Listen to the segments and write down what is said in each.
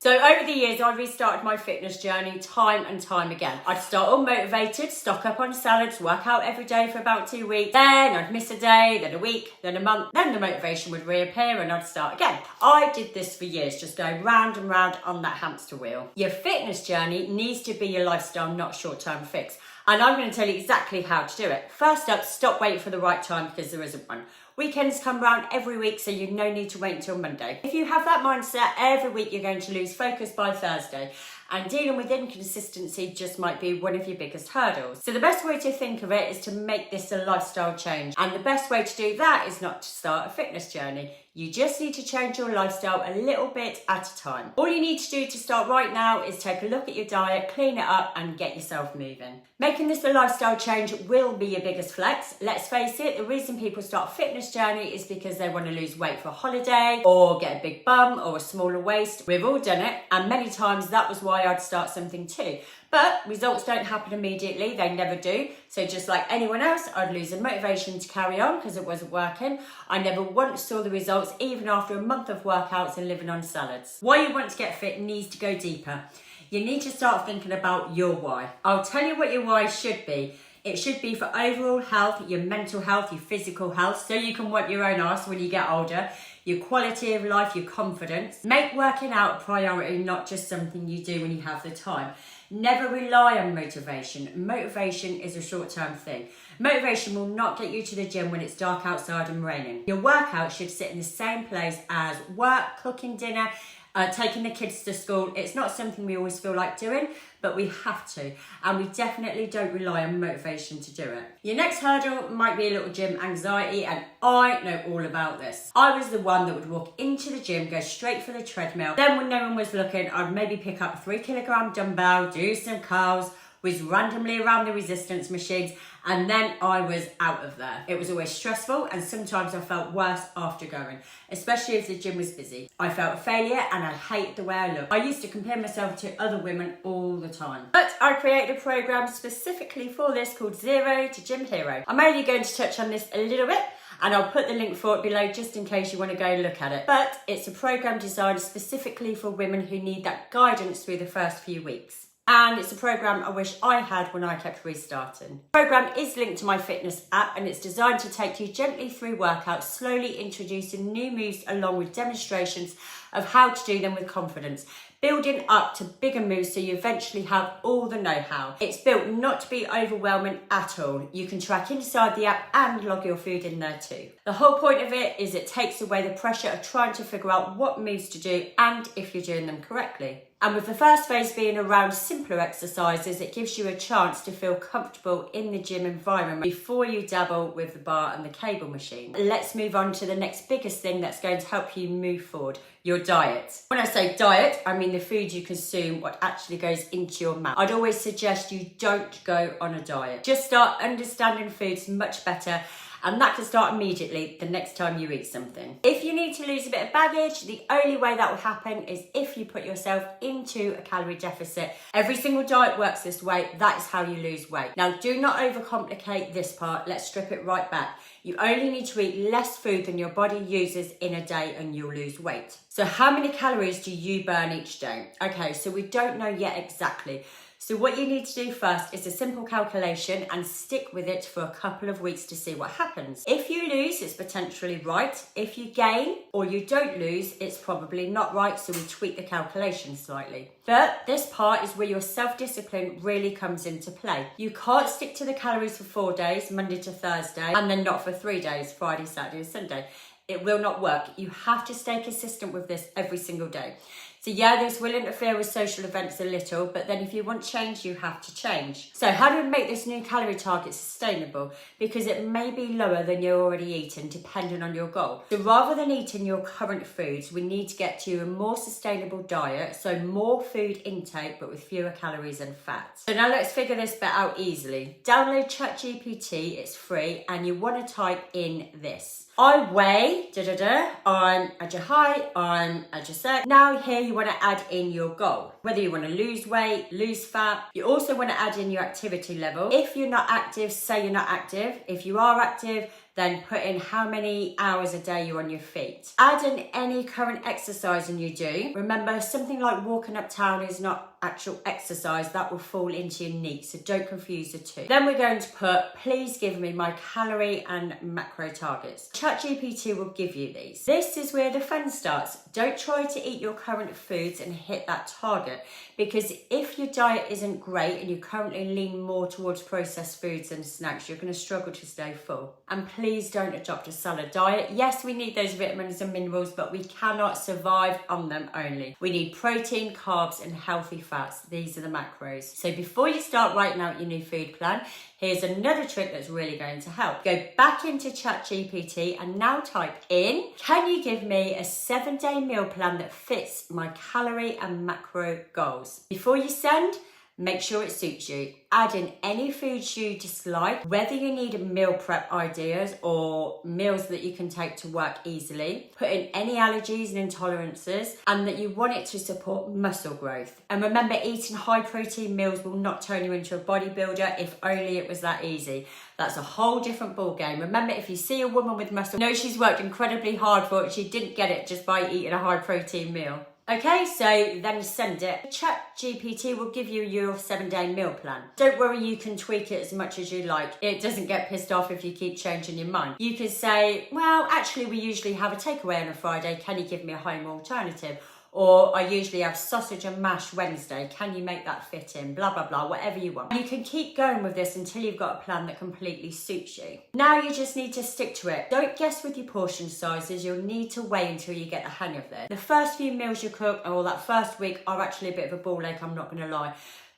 So over the years, I restarted my fitness journey time and time again. I'd start all motivated, stock up on salads, work out every day for about 2 weeks. Then I'd miss a day, then a week, then a month. Then the motivation would reappear and I'd start again. I did this for years, just going round and round on that hamster wheel. Your fitness journey needs to be your lifestyle, not short-term fix. And I'm going to tell you exactly how to do it. First up, stop waiting for the right time because there isn't one. Weekends come round every week, so you no need to wait until Monday. If you have that mindset, every week you're going to lose focus by Thursday. And dealing with inconsistency just might be one of your biggest hurdles. So the best way to think of it is to make this a lifestyle change. And the best way to do that is not to start a fitness journey. You just need to change your lifestyle a little bit at a time. All you need to do to start right now is take a look at your diet, clean it up and get yourself moving. Making this a lifestyle change will be your biggest flex. Let's face it, the reason people start a fitness journey is because they want to lose weight for a holiday or get a big bum or a smaller waist. We've all done it, and many times that was why I'd start something too. But results don't happen immediately, they never do. So just like anyone else, I'd lose the motivation to carry on because it wasn't working. I never once saw the results, even after a month of workouts and living on salads. Why you want to get fit needs to go deeper. You need to start thinking about your why. I'll tell you what your why should be. It should be for overall health, your mental health, your physical health, so you can wipe your own arse when you get older, your quality of life, your confidence. Make working out a priority, not just something you do when you have the time. Never rely on motivation. Motivation is a short-term thing. Motivation will not get you to the gym when it's dark outside and raining. Your workout should sit in the same place as work, cooking dinner, taking the kids to school. It's not something we always feel like doing, but we have to. And we definitely don't rely on motivation to do it. Your next hurdle might be a little gym anxiety, and I know all about this. I was the one that would walk into the gym, go straight for the treadmill. Then when no one was looking, I'd maybe pick up a 3 kilogram dumbbell, do some curls, whiz randomly around the resistance machines, and then I was out of there. It was always stressful, and sometimes I felt worse after going, especially if the gym was busy. I felt a failure and I hated the way I looked. I used to compare myself to other women all the time. But I created a program specifically for this called Zero to Gym Hero. I'm only going to touch on this a little bit, and I'll put the link for it below just in case you want to go look at it. But it's a program designed specifically for women who need that guidance through the first few weeks. And it's a program I wish I had when I kept restarting. The program is linked to my fitness app, and it's designed to take you gently through workouts, slowly introducing new moves along with demonstrations of how to do them with confidence, building up to bigger moves so you eventually have all the know-how. It's built not to be overwhelming at all. You can track inside the app and log your food in there too. The whole point of it is it takes away the pressure of trying to figure out what moves to do and if you're doing them correctly. And with the first phase being around simpler exercises, it gives you a chance to feel comfortable in the gym environment before you dabble with the bar and the cable machine. Let's move on to the next biggest thing that's going to help you move forward, your diet. When I say diet, I mean the food you consume, what actually goes into your mouth. I'd always suggest you don't go on a diet. Just start understanding foods much better, and that can start immediately the next time you eat something. If you need to lose a bit of baggage, the only way that will happen is if you put yourself into a calorie deficit. Every single diet works this way. That is how you lose weight. Now, do not overcomplicate this part. Let's strip it right back. You only need to eat less food than your body uses in a day and you'll lose weight. So how many calories do you burn each day? Okay, so we don't know yet exactly. So what you need to do first is a simple calculation and stick with it for a couple of weeks to see what happens. If you lose, it's potentially right. If you gain or you don't lose, it's probably not right, so we tweak the calculation slightly. But this part is where your self-discipline really comes into play. You can't stick to the calories for 4 days, Monday to Thursday, and then not for 3 days, Friday, Saturday, and Sunday. It will not work. You have to stay consistent with this every single day. So yeah, this will interfere with social events a little, but then if you want change, you have to change. So how do we make this new calorie target sustainable? Because it may be lower than you're already eating, depending on your goal. So rather than eating your current foods, we need to get to a more sustainable diet, so more food intake, but with fewer calories and fat. So now let's figure this bit out easily. Download ChatGPT, it's free, and you want to type in this. I weigh, I'm at your height, I'm at your set. Now here you want to add in your goal. Whether you want to lose weight, lose fat. You also want to add in your activity level. If you're not active, say you're not active. If you are active, then put in how many hours a day you're on your feet. Add in any current exercising you do. Remember, something like walking uptown is not actual exercise, that will fall into your knee, so don't confuse the two. Then we're going to put, please give me my calorie and macro targets. ChatGPT will give you these. This is where the fun starts. Don't try to eat your current foods and hit that target, because if your diet isn't great and you currently lean more towards processed foods and snacks, you're going to struggle to stay full. And please don't adopt a salad diet. Yes, we need those vitamins and minerals, but we cannot survive on them only. We need protein, carbs, and healthy fats. These are the macros. So before you start writing out your new food plan, here's another trick that's really going to help. Go back into ChatGPT and now type in, can you give me a 7-day meal plan that fits my calorie and macro goals? Before you send, make sure it suits you. Add in any foods you dislike, whether you need meal prep ideas or meals that you can take to work easily. Put in any allergies and intolerances, and that you want it to support muscle growth. And remember, eating high protein meals will not turn you into a bodybuilder. If only it was that easy. That's a whole different ball game. Remember, if you see a woman with muscle, know she's worked incredibly hard for it. She didn't get it just by eating a high protein meal. Okay, so then send it. ChatGPT will give you your 7-day meal plan. Don't worry, you can tweak it as much as you like. It doesn't get pissed off if you keep changing your mind. You could say, well, actually we usually have a takeaway on a Friday. Can you give me a home alternative? Or I usually have sausage and mash Wednesday. Can you make that fit in? Blah, blah, blah, whatever you want. You can keep going with this until you've got a plan that completely suits you. Now you just need to stick to it. Don't guess with your portion sizes. You'll need to wait until you get the hang of this. The first few meals you cook, or that first week, are actually a bit of a ball ache, I'm not going to lie.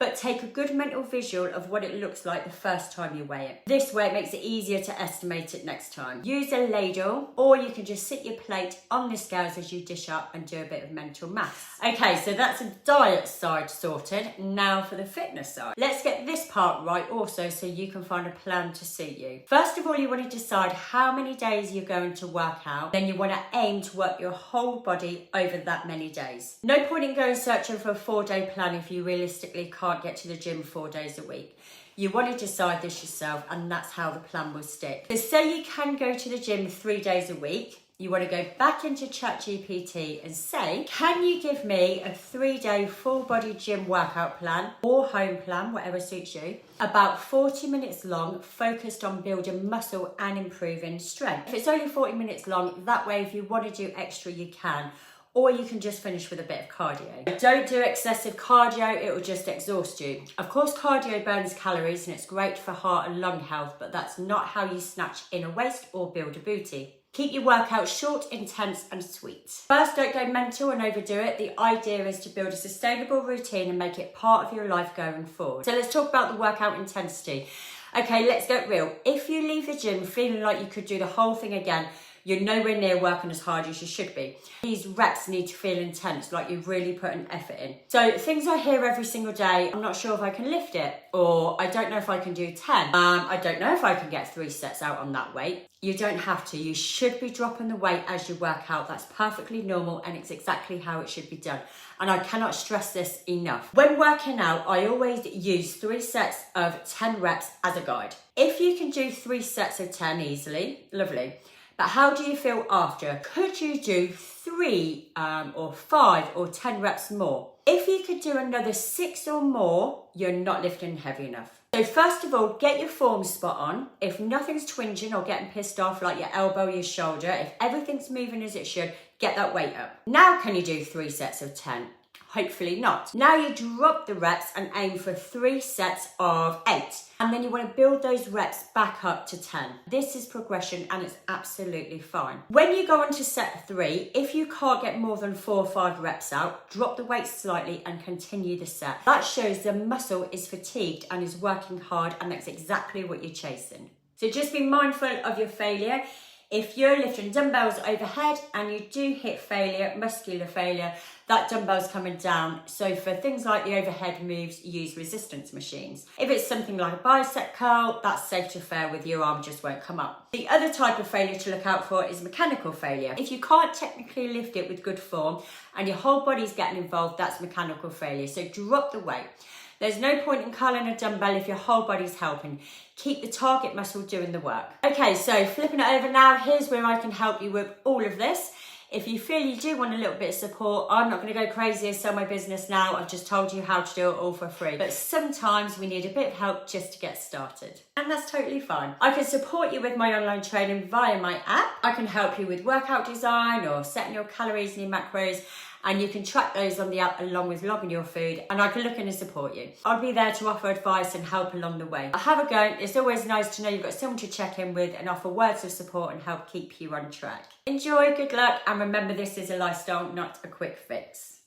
But take a good mental visual of what it looks like the first time you weigh it. This way it makes it easier to estimate it next time. Use a ladle, or you can just sit your plate on the scales as you dish up and do a bit of mental maths. Okay, so that's a diet side sorted. Now for the fitness side. Let's get this part right also, so you can find a plan to suit you. First of all, you want to decide how many days you're going to work out. Then you want to aim to work your whole body over that many days. No point in going searching for a 4-day plan if you realistically can't get to the gym 4 days a week. You want to decide this yourself, and that's how the plan will stick. So say you can go to the gym 3 days a week. You want to go back into ChatGPT and say, can you give me a 3-day full body gym workout plan or home plan, whatever suits you, about 40 minutes long, focused on building muscle and improving strength. If it's only 40 minutes long, that way if you want to do extra, you can. Or you can just finish with a bit of cardio. Don't do excessive cardio, it will just exhaust you. Of course, cardio burns calories and it's great for heart and lung health, but that's not how you snatch in a waist or build a booty. Keep your workout short, intense and sweet. First, don't go mental and overdo it. The idea is to build a sustainable routine and make it part of your life going forward. So let's talk about the workout intensity. Okay, let's get real. If you leave the gym feeling like you could do the whole thing again, you're nowhere near working as hard as you should be. These reps need to feel intense, like you've really put an effort in. So things I hear every single day, I'm not sure if I can lift it, or I don't know if I can do 10. I don't know if I can get 3 sets out on that weight. You don't have to. You should be dropping the weight as you work out. That's perfectly normal and it's exactly how it should be done. And I cannot stress this enough. When working out, I always use 3 sets of 10 reps as a guide. If you can do 3 sets of 10 easily, lovely. But how do you feel after? Could you do 3 or 5 or 10 reps more? If you could do another 6 or more, you're not lifting heavy enough. So first of all, get your form spot on. If nothing's twinging or getting pissed off, like your elbow, your shoulder, if everything's moving as it should, get that weight up. Now can you do 3 sets of 10? Hopefully not. Now you drop the reps and aim for 3 sets of 8. And then you want to build those reps back up to 10. This is progression and it's absolutely fine. When you go on to set 3, if you can't get more than 4 or 5 reps out, drop the weight slightly and continue the set. That shows the muscle is fatigued and is working hard, and that's exactly what you're chasing. So just be mindful of your failure. If you're lifting dumbbells overhead and you do hit failure, muscular failure, that dumbbell's coming down. So for things like the overhead moves, use resistance machines. If it's something like a bicep curl, that's safe to fail with, your arm just won't come up. The other type of failure to look out for is mechanical failure. If you can't technically lift it with good form and your whole body's getting involved, that's mechanical failure. So drop the weight. There's no point in curling a dumbbell if your whole body's helping. Keep the target muscle doing the work. Okay, so flipping it over now, here's where I can help you with all of this. If you feel you do want a little bit of support, I'm not going to go crazy and sell my business now. I've just told you how to do it all for free. But sometimes we need a bit of help just to get started. And that's totally fine. I can support you with my online training via my app. I can help you with workout design or setting your calories and your macros. And you can track those on the app along with logging your food, and I can look in and support you. I'll be there to offer advice and help along the way. Have a go. It's always nice to know you've got someone to check in with and offer words of support and help keep you on track. Enjoy, good luck, and remember this is a lifestyle, not a quick fix.